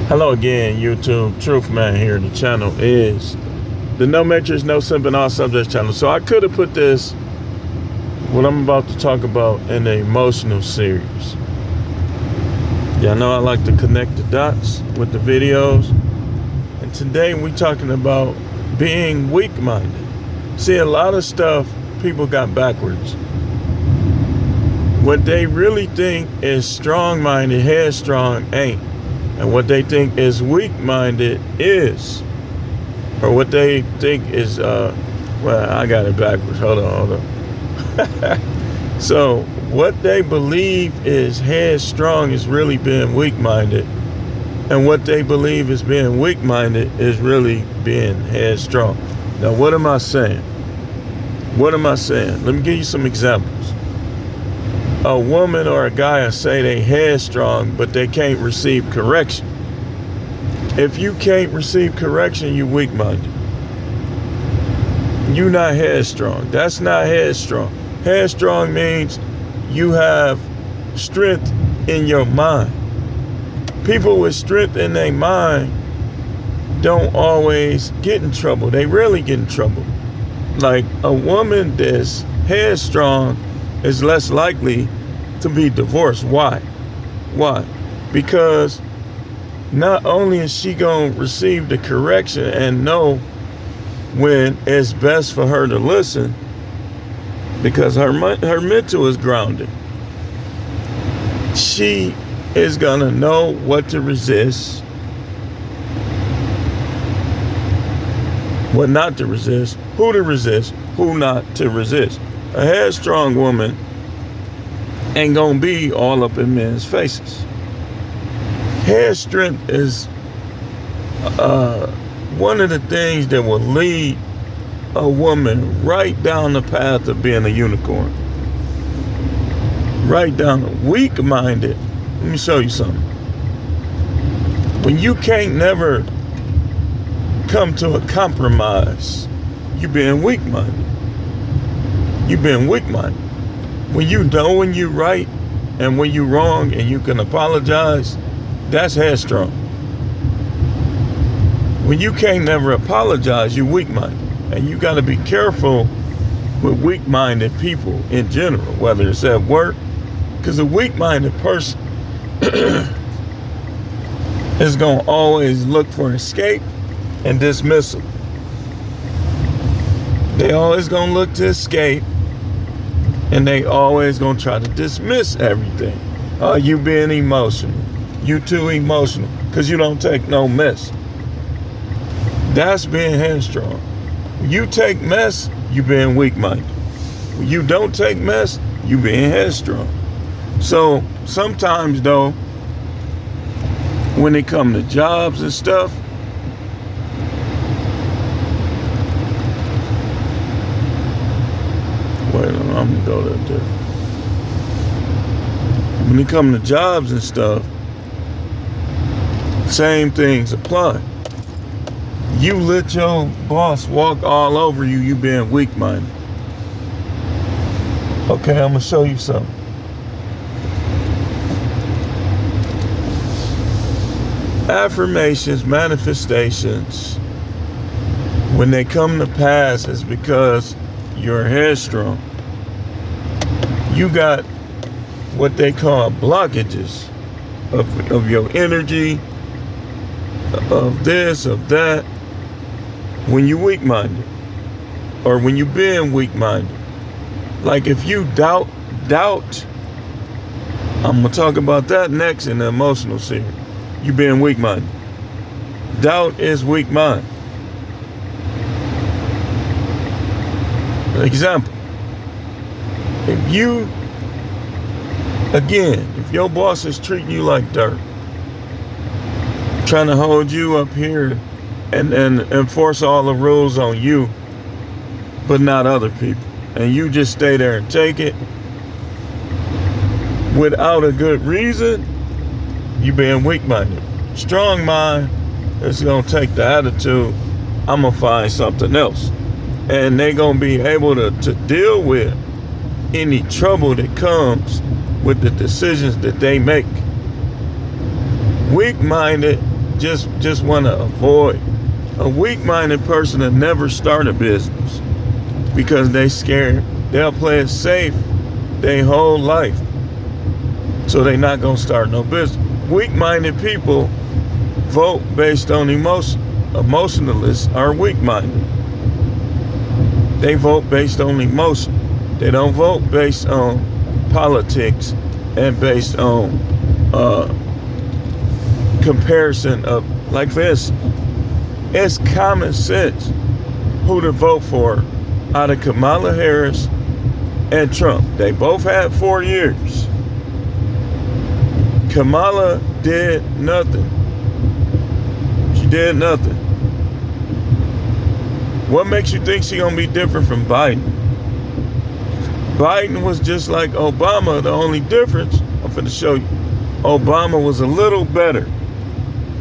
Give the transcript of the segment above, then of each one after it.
Hello again, YouTube. Truth Man here. The channel is the No Matrix, No Simping, All Subjects channel. So I could have put this, what I'm about to talk about, in the emotional series. Yeah, I know I like to connect the dots with the videos. And today we're talking about being weak-minded. See, a lot of stuff people got backwards. What they really think is strong-minded, headstrong, ain't. And what they think is weak-minded is. Or what they think is, well, I got it backwards. Hold on. So, what they believe is headstrong is really being weak-minded. And what they believe is being weak-minded is really being headstrong. Now, what am I saying? What am I saying? Let me give you some examples. A woman or a guy will say they headstrong, but they can't receive correction. If you can't receive correction, you weak-minded. You not headstrong. That's not headstrong. Headstrong means you have strength in your mind. People with strength in their mind don't always get in trouble. They rarely get in trouble. Like a woman that's headstrong is less likely to be divorced. Why? Why? Because not only is she going to receive the correction and know when it's best for her to listen, because her mental is grounded. She is going to know what to resist, what not to resist, who not to resist. A headstrong woman ain't gonna be all up in men's faces. Head strength is one of the things that will lead a woman right down the path of being a unicorn. Right down the weak-minded. Let me show you something. When you can't never come to a compromise, you being weak-minded. You've been weak-minded. When you know when you're right and when you're wrong and you can apologize, that's headstrong. When you can't never apologize, you're weak-minded. And you got to be careful with weak-minded people in general, whether it's at work, because a weak-minded person is going to always look for escape and dismissal. They always going to look to escape. And they always gonna try to dismiss everything. Oh, you being emotional. You too emotional. Because you don't take no mess. That's being headstrong. When you take mess, you being weak-minded. When you don't take mess, you being headstrong. So sometimes though, when it come to jobs and stuff, I'm gonna go there. When it comes to jobs and stuff, same things apply. You let your boss walk all over you, you being weak-minded. Okay, I'm gonna show you something. Affirmations, manifestations, when they come to pass, is because you're headstrong. You got what they call blockages of your energy, of this, of that, when you're weak-minded, or when you're being weak-minded. Like if you doubt, I'm gonna talk about that next in the emotional series. You being weak-minded. Doubt is weak mind. Example. If your boss is treating you like dirt, trying to hold you up here and enforce all the rules on you, but not other people, and you just stay there and take it without a good reason, you being weak-minded. Strong mind is going to take the attitude, I'm going to find something else. And they're going to be able to deal with any trouble that comes with the decisions that they make. Weak-minded just want to avoid. A weak-minded person will never start a business because they scared. They'll play it safe their whole life. So they're not going to start no business. Weak-minded people vote based on emotion. Emotionalists are weak-minded. They vote based on emotion. They don't vote based on politics and based on comparison of, like this. It's common sense who to vote for out of Kamala Harris and Trump. They both had 4 years. Kamala did nothing. She did nothing. What makes you think she's gonna be different from Biden? Biden was just like Obama. The only difference, I'm finna show you, Obama was a little better.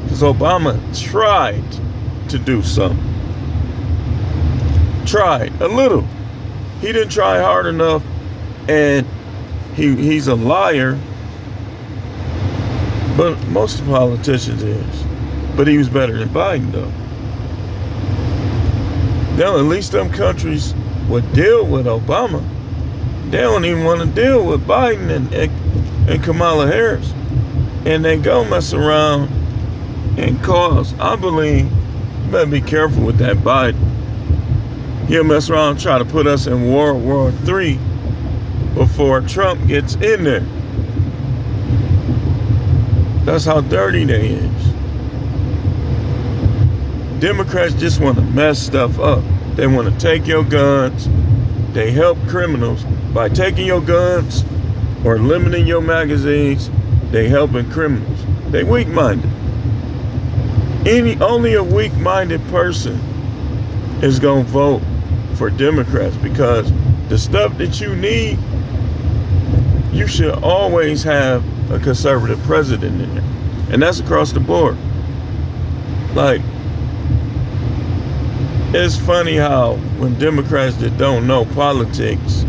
Because Obama tried to do something. Tried a little. He didn't try hard enough, and he's a liar. But most politicians is. But he was better than Biden though. Now at least them countries would deal with Obama. They don't even want to deal with Biden and Kamala Harris. And they go mess around and cause, I believe, you better be careful with that Biden. He'll mess around and try to put us in World War III before Trump gets in there. That's how dirty they is. Democrats just want to mess stuff up. They want to take your guns. They help criminals by taking your guns or limiting your magazines. They helping criminals. They weak-minded. Only a weak-minded person is going to vote for Democrats, because the stuff that you need, you should always have a conservative president in there. And that's across the board. Like, it's funny how when Democrats that don't know politics,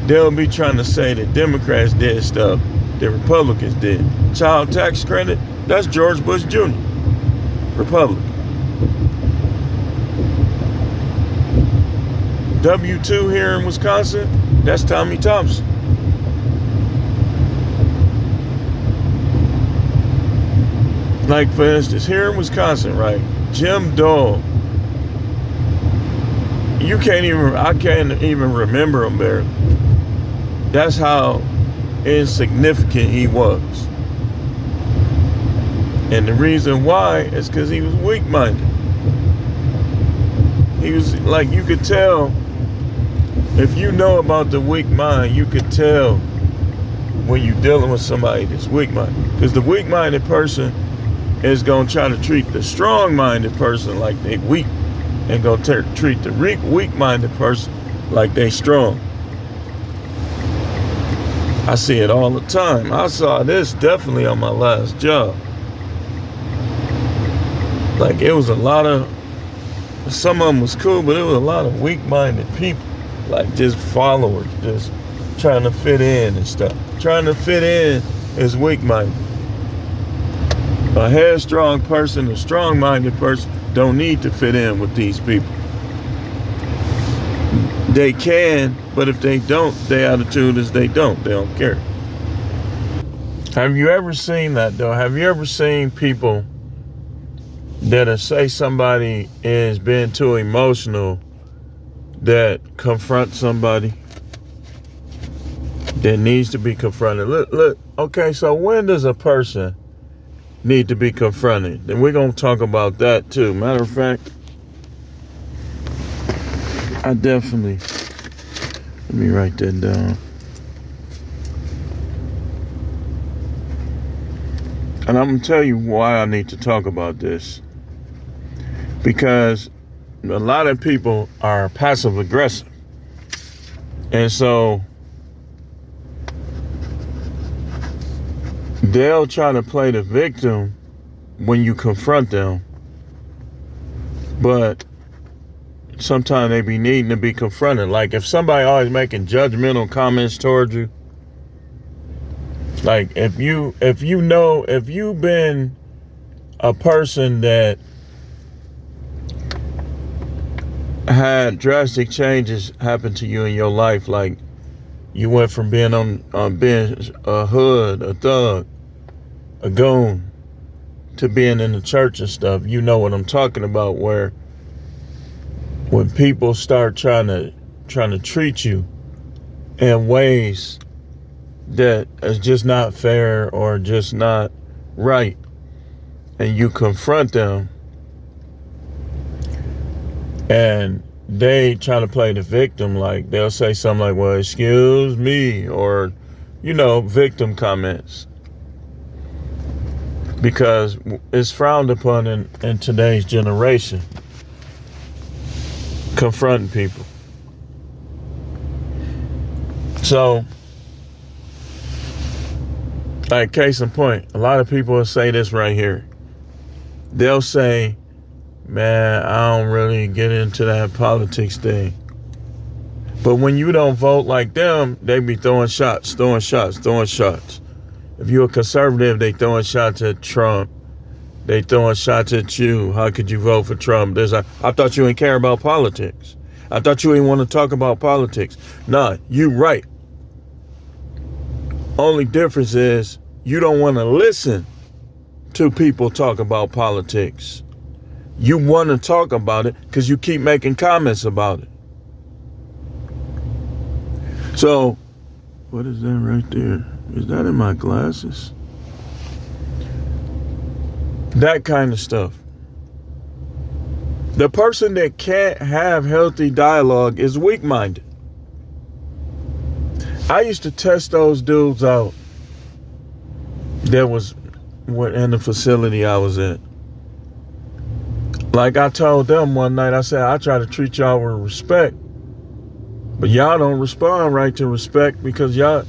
they'll be trying to say that Democrats did stuff that Republicans did. Child tax credit, that's George Bush Jr., Republican. W-2 here in Wisconsin, that's Tommy Thompson. Like, for instance, here in Wisconsin, right, Jim Dole, I can't even remember him barely. That's how insignificant he was. And the reason why is because he was weak-minded. He was, like, you could tell, if you know about the weak mind, you could tell when you're dealing with somebody that's weak-minded. Because the weak-minded person is going to try to treat the strong-minded person like they weak, and going to treat the weak-minded person like they strong. I see it all the time. I saw this definitely on my last job. Like, it was a lot of, some of them was cool, but it was a lot of weak-minded people. Like, just followers, just trying to fit in and stuff. Trying to fit in is weak-minded. A headstrong person, a strong-minded person, don't need to fit in with these people. They can, but if they don't, their attitude is they don't care. Have you ever seen that though? Have you ever seen people that say somebody is being too emotional, that confront somebody that needs to be confronted? Look, okay, so when does a person need to be confronted? And we're going to talk about that too. Matter of fact, let me write that down. And I'm going to tell you why I need to talk about this. Because a lot of people are passive aggressive. And so they'll try to play the victim when you confront them. But sometimes they be needing to be confronted. Like, if somebody always making judgmental comments towards you, like if you've been a person that had drastic changes happen to you in your life, like you went from being being a hood, a thug, a goon, to being in the church and stuff, you know what I'm talking about, where when people start trying to treat you in ways that is just not fair or just not right, and you confront them and they try to play the victim, like they'll say something like, well, excuse me, or, victim comments. Because it's frowned upon in today's generation, confronting people. So, like, case in point, a lot of people will say this right here. They'll say, man, I don't really get into that politics thing. But when you don't vote like them, they be throwing shots. If you're a conservative, they throwing shots at Trump. They throwing shots at you. How could you vote for Trump? I thought you didn't care about politics. I thought you didn't want to talk about politics. Nah, you right. Only difference is you don't want to listen to people talk about politics. You want to talk about it because you keep making comments about it. So, what is that right there? Is that in my glasses? That kind of stuff. The person that can't have healthy dialogue is weak-minded. I used to test those dudes out that was in the facility I was at. Like I told them one night, I said, I try to treat y'all with respect, but y'all don't respond right to respect because y'all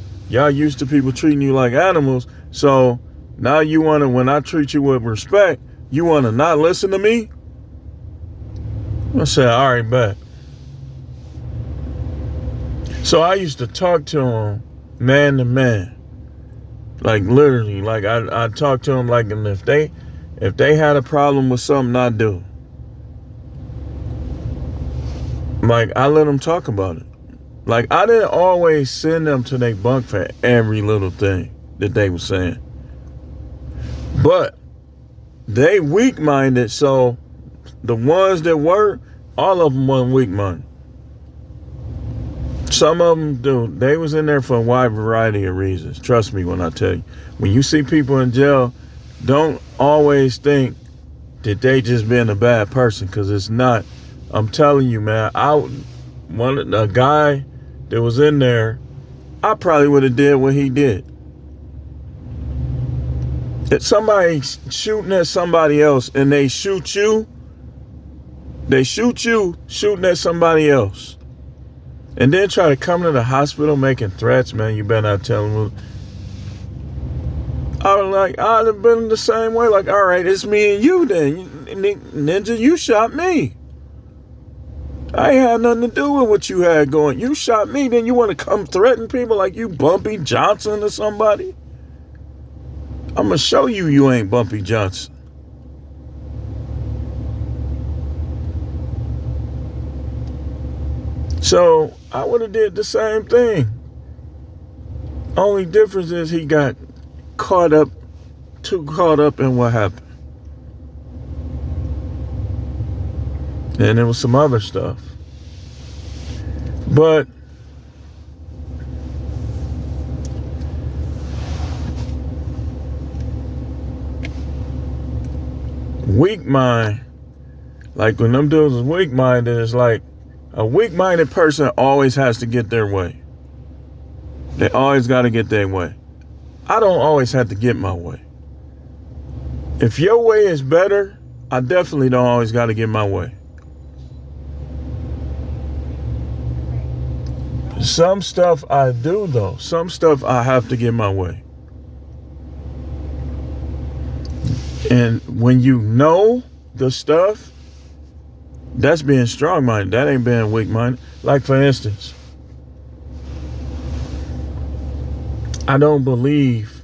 used to people treating you like animals. So now you want to, when I treat you with respect, you want to not listen to me? I said, all right, bet. So I used to talk to him man to man. Like literally, like I talk to them like, and if they had a problem with something I do, like I let them talk about it. Like I didn't always send them to their bunk for every little thing that they were saying. But they weak-minded, so the ones that were, all of them weren't weak-minded. Some of them do. They was in there for a wide variety of reasons. Trust me when I tell you. When you see people in jail, don't always think that they just been a bad person, because it's not. I'm telling you, man, a guy that was in there, I probably would have did what he did. If somebody shooting at somebody else and they shoot you shooting at somebody else, and then try to come to the hospital making threats, man, you better not tell them. I'd have been the same way. Like, all right, it's me and you then. Ninja, you shot me. I ain't had nothing to do with what you had going. You shot me, then you want to come threaten people like you Bumpy Johnson or somebody? I'm going to show you ain't Bumpy Johnson. So I would have did the same thing. Only difference is he got too caught up in what happened. And there was some other stuff. But weak mind, like when them dudes is weak minded, it's like a weak minded person always has to get their way. They always got to get their way. I don't always have to get my way. If your way is better, I definitely don't always got to get my way. Some stuff I do, though. Some stuff I have to get my way. And when you know the stuff, that's being strong-minded. That ain't being weak-minded. Like, for instance, I don't believe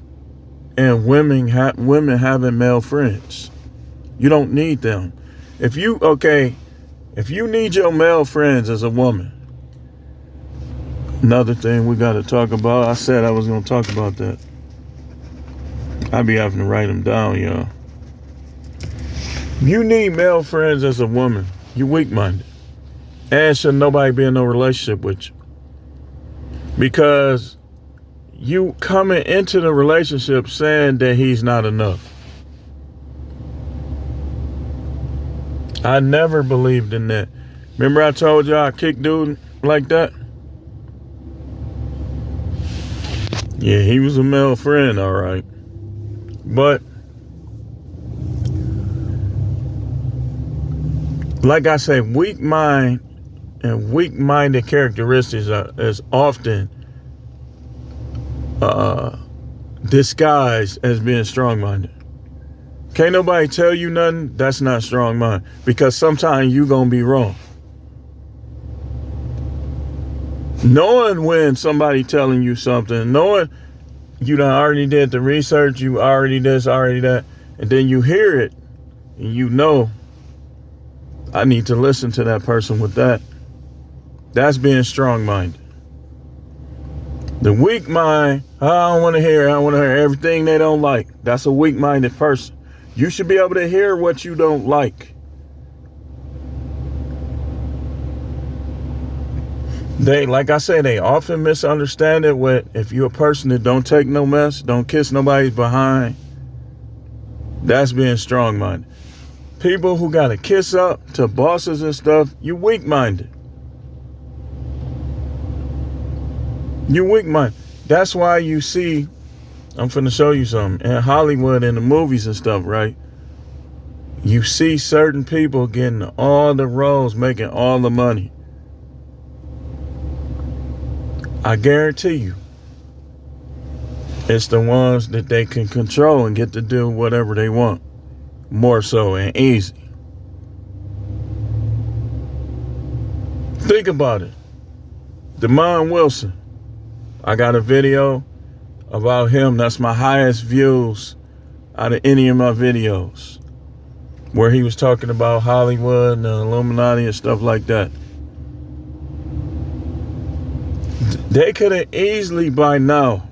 in women having male friends. You don't need them. If you need your male friends as a woman, another thing we got to talk about. I said I was going to talk about that. I be having to write them down, y'all. You need male friends as a woman. You weak-minded. And should nobody be in no relationship with you. Because you coming into the relationship saying that he's not enough. I never believed in that. Remember I told y'all I kicked dude like that? Yeah, he was a male friend, all right. But like I say, weak mind and weak-minded characteristics is often disguised as being strong-minded. Can't nobody tell you nothing, that's not strong mind. Because sometimes you gonna be wrong. Knowing when somebody telling you something, knowing you done already did the research, you already this, already that, and then you hear it, and you know, I need to listen to that person with that. That's being strong-minded. The weak mind, I don't want to hear everything they don't like. That's a weak-minded person. You should be able to hear what you don't like. Like I say, they often misunderstand it with, if you're a person that don't take no mess, don't kiss nobody's behind, that's being strong-minded. People who got to kiss up to bosses and stuff, you weak-minded. You weak-minded. That's why you see, I'm finna show you something, in Hollywood, in the movies and stuff, right? You see certain people getting all the roles, making all the money. I guarantee you, it's the ones that they can control and get to do whatever they want. More so and easy. Think about it. Damon Wilson. I got a video about him. That's my highest views out of any of my videos. Where he was talking about Hollywood and the Illuminati and stuff like that. They could have easily by now,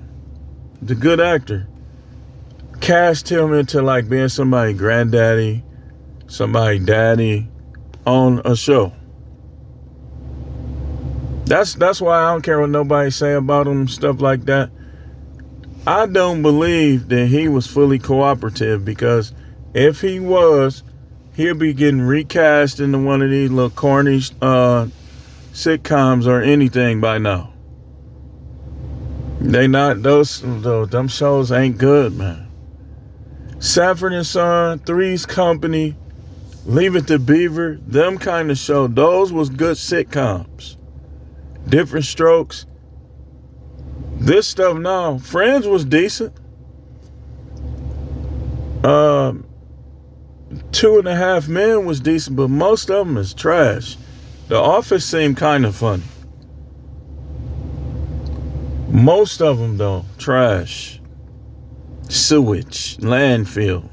the good actor, cast him into like being somebody granddaddy, somebody daddy on a show. That's why I don't care what nobody say about him, stuff like that. I don't believe that he was fully cooperative, because if he was, he'll be getting recast into one of these little corny sitcoms or anything by now. They not, them shows ain't good, man. Sanford and Son, Three's Company, Leave It to Beaver, them kind of show, those was good sitcoms. Different Strokes. This stuff now, Friends was decent. 2.5 Men was decent, but most of them is trash. The Office seemed kind of funny. Most of them, though, trash. Sewage, landfill.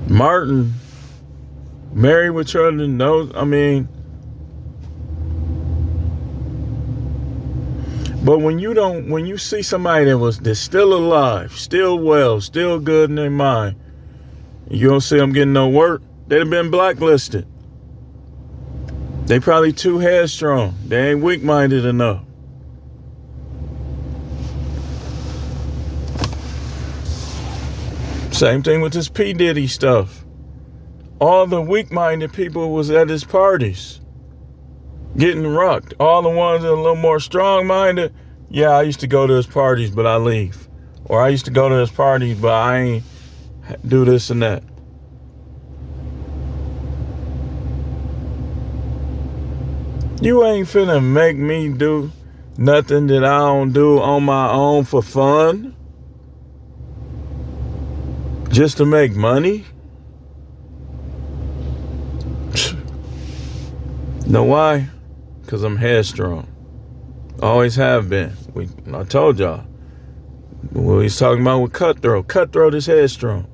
Martin, Married with Children, those, I mean. But when you see somebody that's still alive, still well, still good in their mind, you don't see them getting no work, they'd have been blacklisted. They probably too headstrong. They ain't weak-minded enough. Same thing with this P. Diddy stuff. All the weak-minded people was at his parties, getting rocked. All the ones that are a little more strong-minded, yeah, I used to go to his parties, but I leave. Or I used to go to his parties, but I ain't do this and that. You ain't finna make me do nothing that I don't do on my own for fun. Just to make money. Know why? Because I'm headstrong. Always have been. I told y'all. But what he's talking about with Cutthroat. Cutthroat is headstrong.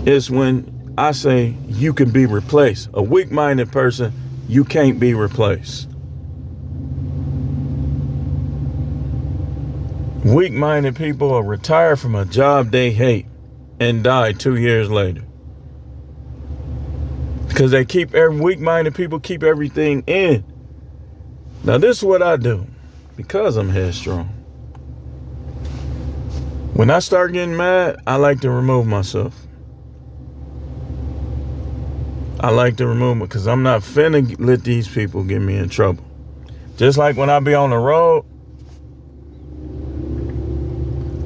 It's when I say you can be replaced. A weak-minded person, you can't be replaced. Weak-minded people are retired from a job they hate and die 2 years later. Because weak-minded people keep everything in. Now this is what I do. Because I'm headstrong. When I start getting mad, I like to remove myself. I like to remove because I'm not finna let these people get me in trouble. Just like when I be on the road,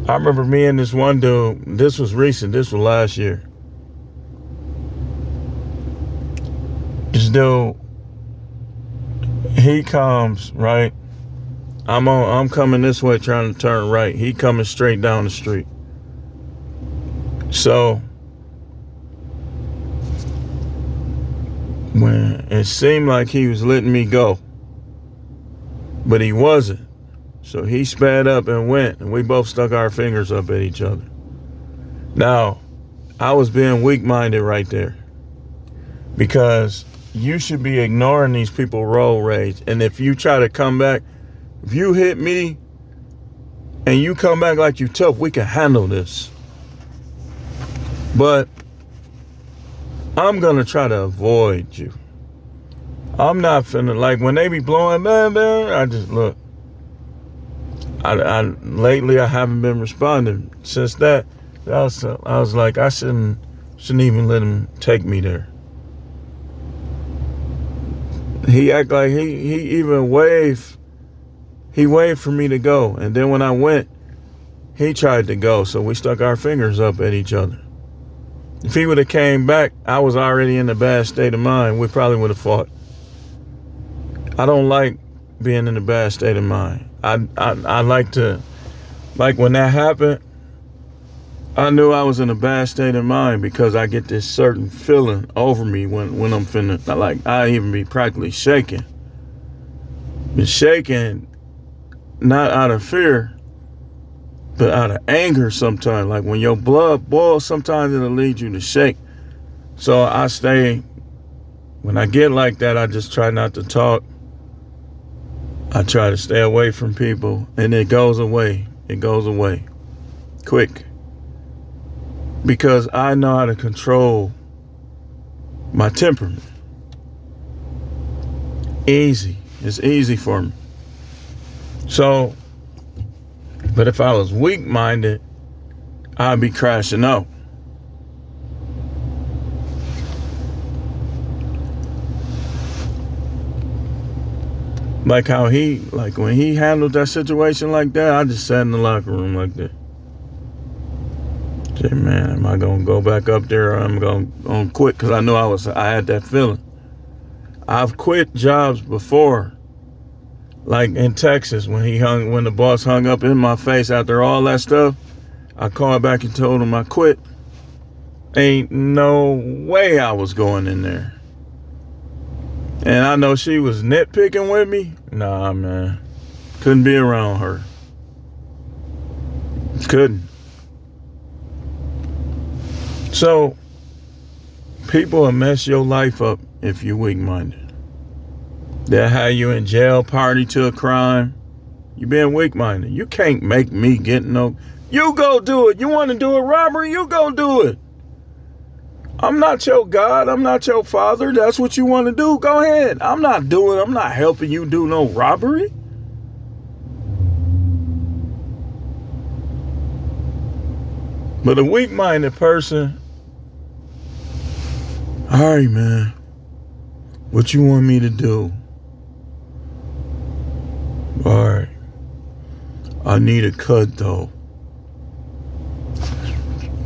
I remember me and this one dude, this was recent, this was last year. This dude, he comes, right? I'm coming this way trying to turn right. He coming straight down the street. So, when it seemed like he was letting me go, but he wasn't. So he sped up and went, and we both stuck our fingers up at each other. Now, I was being weak-minded right there, because you should be ignoring these people road rage. And if you try to come back, if you hit me and you come back like you tough, we can handle this. But I'm going to try to avoid you. I'm not finna, like when they be blowing, man, I just look. Lately I haven't been responding. Since that, I was like, I shouldn't even let him take me there. He act like he even waved. He waved for me to go, and then when I went, he tried to go. So we stuck our fingers up at each other. If he would have came back, I was already in a bad state of mind. We probably would have fought. I don't like being in a bad state of mind. I like to, like when that happened, I knew I was in a bad state of mind because I get this certain feeling over me when I'm finna, like I even be practically shaking. But shaking, not out of fear, but out of anger sometimes. Like when your blood boils, sometimes it'll lead you to shake. So I stay, when I get like that, I just try not to talk. I try to stay away from people, and it goes away. It goes away quick. Because I know how to control my temperament. Easy. It's easy for me. So, but if I was weak-minded, I'd be crashing out. Like how when he handled that situation like that, I just sat in the locker room like that. Say, man, am I gonna go back up there or I'm gonna quit? Because I knew I had that feeling. I've quit jobs before. Like in Texas, when the boss hung up in my face after all that stuff, I called back and told him I quit. Ain't no way I was going in there. And I know she was nitpicking with me. Nah, man. Couldn't be around her. Couldn't. So, people will mess your life up if you're weak-minded. They'll have you in jail, party to a crime. You being weak-minded. You can't make me get no... You go do it. You want to do a robbery? You go do it. I'm not your God. I'm not your father. That's what you want to do. Go ahead. I'm not helping you do no robbery. But a weak-minded person, all right, man, what you want me to do? All right. I need a cut, though.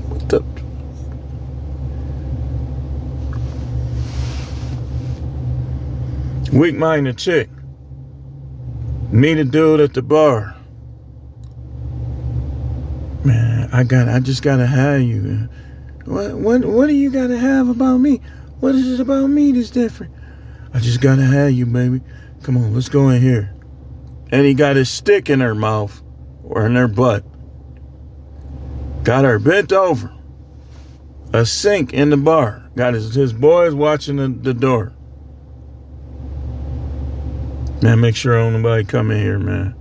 What the... Weak-minded chick. Meet a dude at the bar. Man, I just gotta have you. What do you gotta have about me? What is it about me that's different? I just gotta have you, baby. Come on, let's go in here. and he got his stick in her mouth or in her butt. Got her bent over. A sink in the bar. Got his boys watching the door. Man, make sure don't nobody come in here, man.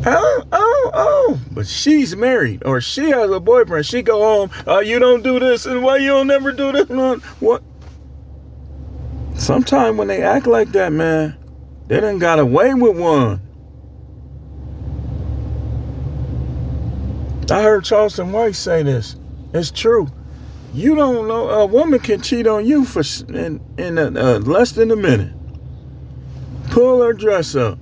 Oh. But she's married or she has a boyfriend. She go home. You don't do this, and why you don't never do this? What? Sometimes when they act like that, man, they done got away with one. I heard Charleston White say this. It's true. You don't know a woman can cheat on you for in less than a minute. Pull her dress up.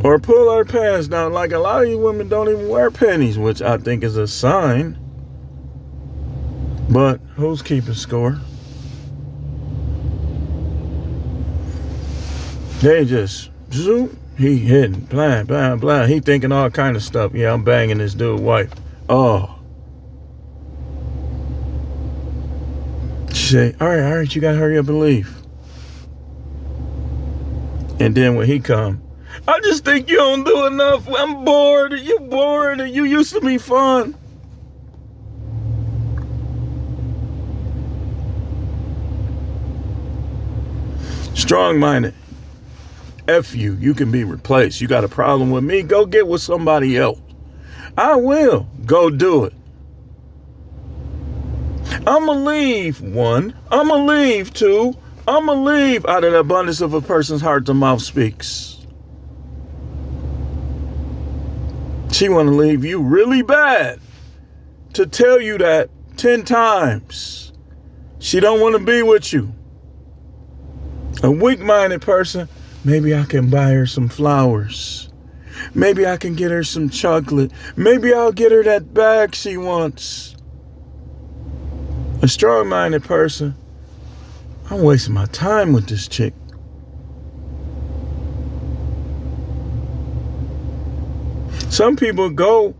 Or pull her pants down. Like a lot of you women don't even wear panties, which I think is a sign. But who's keeping score? They just zoom. He hitting, blah, blah, blah. He thinking all kind of stuff. Yeah, I'm banging this dude's wife. Oh. She say, all right, you gotta hurry up and leave. And then when he come, I just think you don't do enough. I'm bored. You bored. You used to be fun. Strong-minded. F you. You can be replaced. You got a problem with me? Go get with somebody else. I will. Go do it. I'm going to leave. 1. I'm going to leave. 2. I'm going to leave. Out of the abundance of a person's heart, the mouth speaks. She want to leave you really bad to tell you that 10 times. She don't want to be with you. A weak-minded person, maybe I can buy her some flowers. Maybe I can get her some chocolate. Maybe I'll get her that bag she wants. A strong-minded person, I'm wasting my time with this chick. Some people go,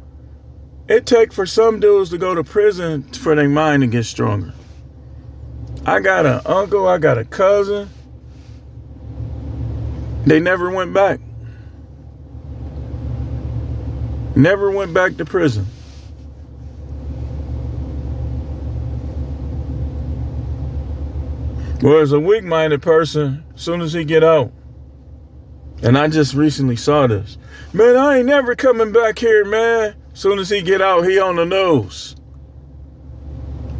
it take for some dudes to go to prison for their mind to get stronger. I got an uncle, I got a cousin. They never went back. Never went back to prison. Whereas a weak-minded person, as soon as he get out, and I just recently saw this. Man, I ain't never coming back here, man. As soon as he get out, he on the nose.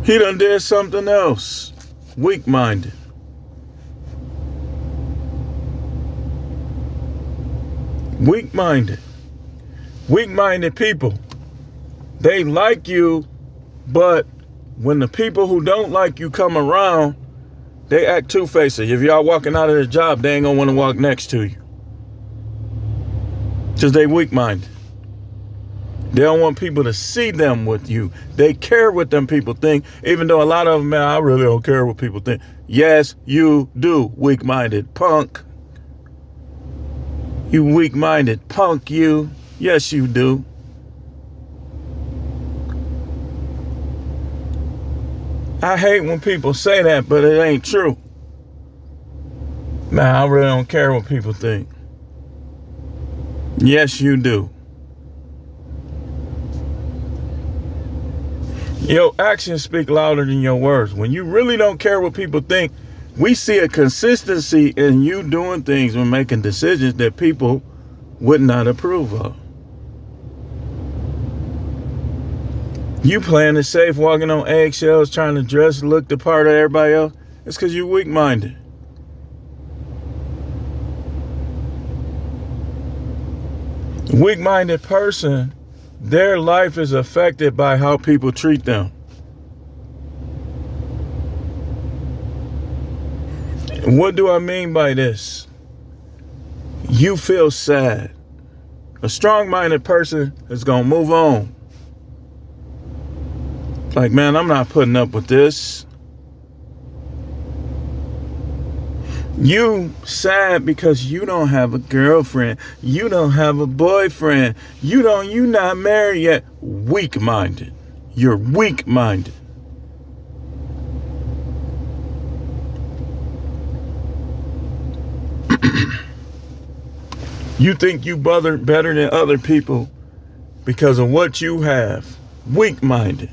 He done did something else. Weak-minded. Weak-minded. Weak-minded people. They like you, but when the people who don't like you come around, they act two-faced. If y'all walking out of the job, they ain't gonna want to walk next to you. Because they weak-minded. They don't want people to see them with you. They care what them people think, even though a lot of them, man, I really don't care what people think. Yes, you do, weak-minded punk. You weak-minded punk, you. Yes, you do. I hate when people say that, but it ain't true. Man, I really don't care what people think. Yes, you do. Your actions speak louder than your words. When you really don't care what people think, we see a consistency in you doing things and making decisions that people would not approve of. You playing it safe, walking on eggshells, trying to dress, look the part of everybody else. It's because you're weak-minded. Weak-minded person, their life is affected by how people treat them. And what do I mean by this? You feel sad. A strong-minded person is going to move on. Like, man, I'm not putting up with this. You sad because you don't have a girlfriend. You don't have a boyfriend. You not married yet. Weak-minded. You're weak-minded. You think you better than other people because of what you have. Weak-minded.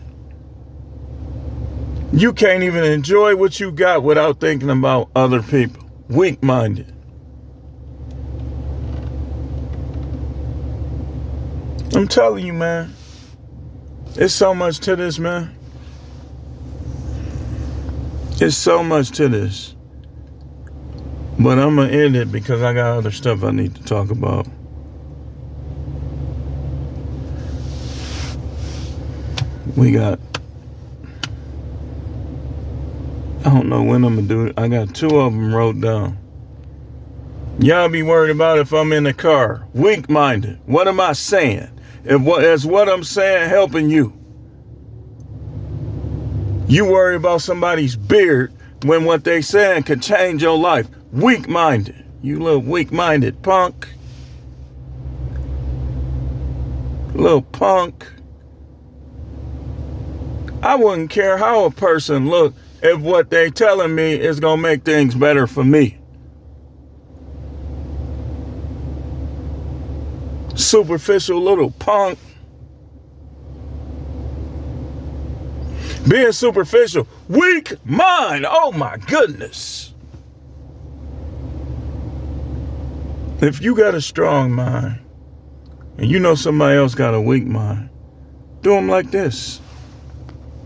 You can't even enjoy what you got without thinking about other people. Weak-minded. I'm telling you, man. It's so much to this, man. It's so much to this. But I'm going to end it because I got other stuff I need to talk about. We got, I don't know when I'm going to do it. I got 2 of them wrote down. Y'all be worried about if I'm in the car. Weak-minded. What am I saying? Is what I'm saying helping you? You worry about somebody's beard when what they saying could change your life. Weak-minded. You little weak-minded punk. Little punk. I wouldn't care how a person look if what they telling me is going to make things better for me. Superficial little punk. Being superficial. Weak mind. Oh my goodness. If you got a strong mind and you know somebody else got a weak mind, do them like this.